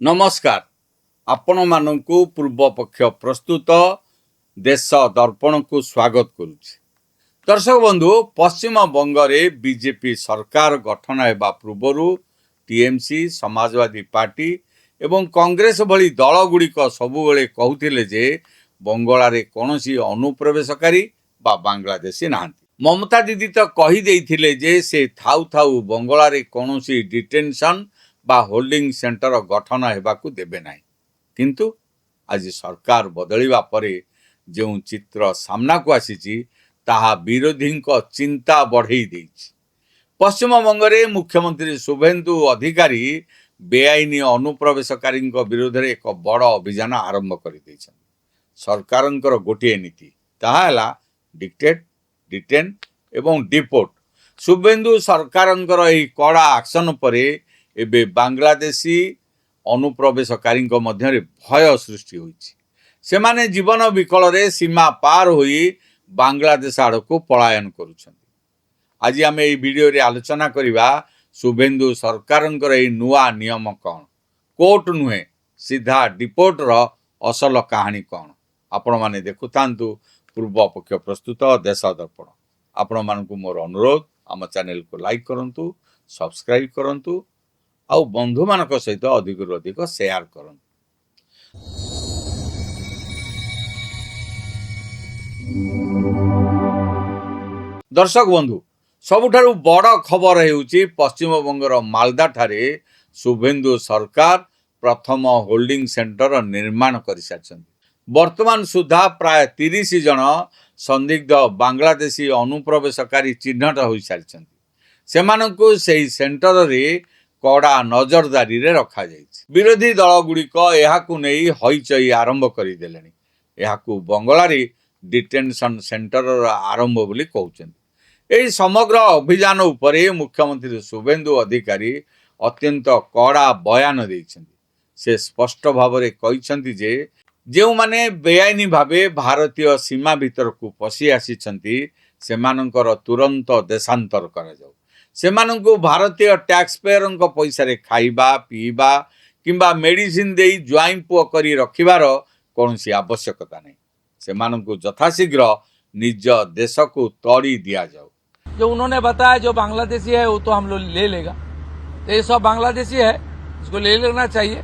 नमस्कार आपण मानकु पूर्व पक्ष प्रस्तुत देश दर्पण को स्वागत करुछि। दर्शक बंधु, पश्चिम बंगरे बीजेपी सरकार गठन हेबा पूर्वरु टीएमसी, समाजवादी पार्टी एवं कांग्रेस भली दल गुड़िक सबुबले कहूथिले जे बंगलारे कौनसी अनुप्रवेशकारी बा बांग्लादेशी नाहांती। ममता दीदी तो कही देइथिले जे से थाउ थाउ बंगलारे कौनसी डिटेंशन बा होल्डिंग सेंटर गठन हेबाकू देबे नाही। किंतु आज सरकार बदलिबा परे जो चित्र सामना को आसीची ताहा विरोधी चिंता बढ़ई देइछि। पश्चिम बंगरे मुख्यमंत्री शुभेन्दु अधिकारी बेआईनी अनुप्रवेशकारी विरोध में एक बड़ अभियान आरंभ कर सरकार गोटे नीति ताहा डिक्टेट, डिटेन एवं डिपोर्ट। शुभेन्दु सरकार कड़ा एक्शन परे एबे बांग्लादेशी अनुप्रवेशकारी मध्य भय सृष्टि होइछि। सेमाने जीवन विकल रे सीमा पार होई बांग्लादेश आड़ को पलायन करुछन्ति। आज आम ये वीडियो रे आलोचना करिबा शुभेन्दु सरकार नुआ नियम कौन, कोर्ट नुहे सीधा डिपोर्ट रो असल कहानी कौन। आपण माने देखुतांतु पूर्व पक्ष प्रस्तुत देश दर्पण। आपण मानकु मोर अनुरोध, आम चैनल को लाइक करंतु, सब्सक्राइब करंतु आउ बंधु मानक सहित अधिक अधिक शेयर करंतु। दर्शक बंधु, सबुठारु बड़ खबर हेउची पश्चिम बंगर मालदा ठारे शुभेन्दु सरकार प्रथम होल्डिंग सेंटर निर्माण कर सारिछन्ति। वर्तमान सुधा प्राय 30 जन संदिग्ध बांग्लादेशी अनुप्रवेशकारी चिन्हट होई सारिछन्ति। सेमानंकु सेही सेंटर रे कड़ा नजरदारी रे रखा जाइछि। विरोधी दल गुड़िक एहाकु नेई हईचई आरंभ करदेलेनि। एहाकु बंगलारी डिटेंशन सेंटर आरंभ बोली कहउछन्ति। एही समग्र अभियान उपरे मुख्यमंत्री शुभेन्दु अधिकारी अत्यंत कड़ा बयान देइछन्ति। से स्पष्ट भाव में कहिछन्ति जे जो माने बेआईनी भावे भारतीय सीमा भीतर को पसी आसीछन्ति सेमानंकर तुरंत देशांतर करा जाऊ। सेमानंकु भारतीय टैक्स पेयर पैसा रे खाइबा पीबा किंबा मेडिसिन देई ज्वाइन पुओ करी रखिबार कौनसी आवश्यकता नहीं। सेमानंकु यथाशीघ्र निज देश को तड़ी दिया जाऊ। जो उन्होंने बताया जो बांग्लादेशी है वो तो हम लोग ले लेगा, तो ये सब बांग्लादेशी है, इसको ले लेना चाहिए।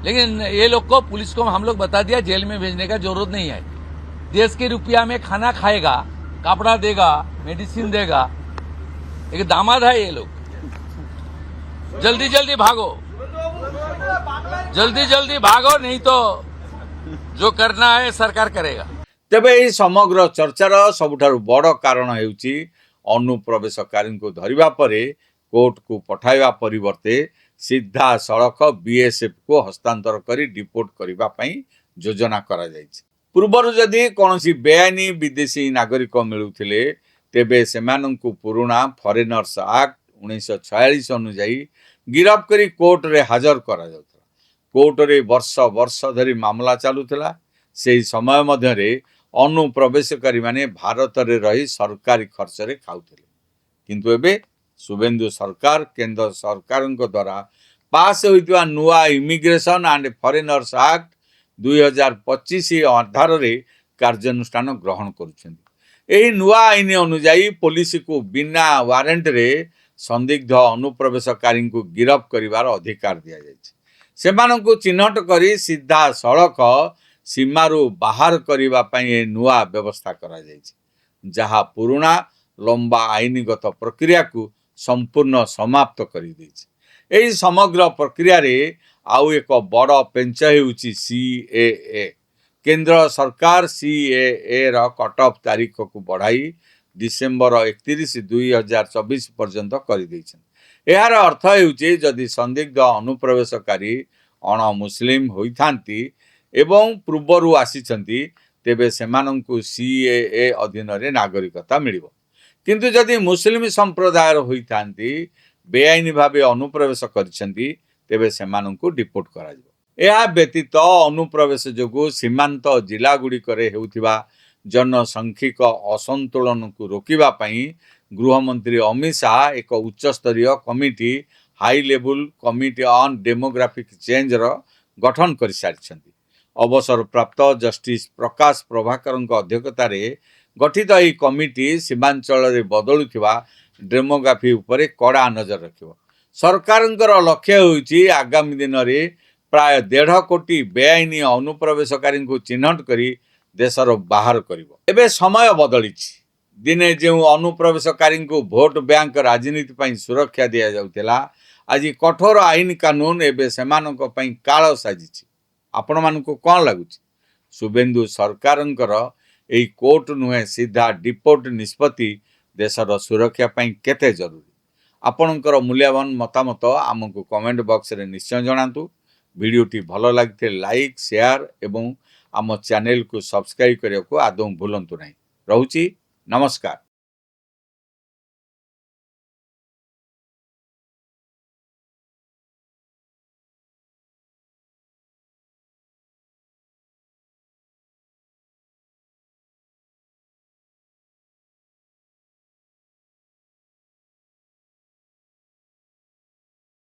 लेकिन ये लोग को, पुलिस को हम लोग बता दिया जेल में भेजने का जरूरत नहीं है। देश के रुपया में खाना खाएगा, कपड़ा देगा, मेडिसिन देगा। एक दामाद है ये लोग। जल्दी जल्दी भागो, जल्दी जल्दी भागो, नहीं तो जो करना है सरकार करेगा। तेबे यह समग्र चर्चार सबुठारु बड़ कारण हेउची अनुप्रवेशकारी को धरिबा परे कोर्ट को पठाइबा परिवर्ते सीधा सड़क बीएसएफ को हस्तांतर करी डिपोर्ट करिबा पई योजना करा जायछि। पूर्वर जदि कोनोसी बेआईनी विदेशी नागरिक मिलुथिले तेबे सेमानंकु पुराना फॉरेनर्स एक्ट 1946 अनुसार गिरफ करी कोर्ट रे हाजर करा जाउथला। कोर्ट रे वर्ष वर्ष धरी मामला चालुथला। सेही समय मध्य रे अनुप्रवेशकारी माने भारत रे रही सरकारी खर्च रे खाउथिले। किंतु एबे शुभेन्दु सरकार केंद्र सरकार द्वारा पास होइतवा नुआ इमिग्रेशन एंड फॉरेनर्स एक्ट 2025 आधार रे कार्यानुष्ठान ग्रहण करुछन्ति। एही नुआ आईन अनुसार पुलिस को बिना वारंट रे संदिग्ध अनुप्रवेशकारी को गिरफ करिवार अधिकार दिया जायछि। सेमानंकु चिन्हट करी सीधा सड़क सीमारू बाहर करिबा पई नुआ व्यवस्था करा जायछि, जहा पुराना लंबा आईनगत प्रक्रिया को संपूर्ण समाप्त करि दैछि। एही समग्र प्रक्रिया रे आउ एक बड़ पेंच हेउछि सीएए। केंद्र सरकार सीएए रा कट ऑफ तारीख को बढ़ाई डिसेंबर 31, 2024 पर्यंत कर दैछन। यार अर्थ हेउछि जदि संदिग्ध अनुप्रवेशकारी अण मुस्लिम होइथांती एवं पूर्वरु आसीछन्ती तेबे सेमानंकु सीएए अधीन रे नागरिकता मिलिबो। किंतु जदि मुस्लिम संप्रदाय होइथांती बेआईनी भावे अनुप्रवेश करिसेंती तेबे सेमानंकु डिपोर्ट करा जिवो। यह व्यतीत अनुप्रवेश जोगु सीमांत जिला गुड़िक हेउथिबा जनसांख्यिक असंतुलन को रोकिबा पई गृहमंत्री अमित शाह एक उच्च स्तरीय committee high level committee on demographic change रो गठन कर सारी अवसरप्राप्त जस्टिस प्रकाश प्रभाकर अध्यक्षतार गठित यह कमिटी सीमांचल बदलुवा डेमोग्राफी उपरे कड़ा नजर रखिब। सरकारंकर लक्ष्य होउची आगामी दिन में प्राय 1.5 कोटी बेआईनी अनुप्रवेशकारी को चिन्हट करी देशर बाहर करिब। एबे समय बदली दिने जो अनुप्रवेशकारी को भोट बैंक राजनीति पई सुरक्षा दिया जाउतिला आज कठोर आईन कानून एबे सेमानक पई काल साजिछि। आपण मानको कोन लागुछि शुभेन्दु सरकारंकर एई कोर्ट नुहे सीधा डिपोर्ट निष्पत्ति देशर सुरक्षा पई केते जरूरी। आपणकर मूल्यवान मतामत आमको कमेंट बॉक्स रे निश्चय जणातु। वीडियोटी भल लगे लाइक शेयर एवं आम चैनल को सब्सक्राइब करने को आदौ भूलंतु नहीं। रहुची नमस्कार।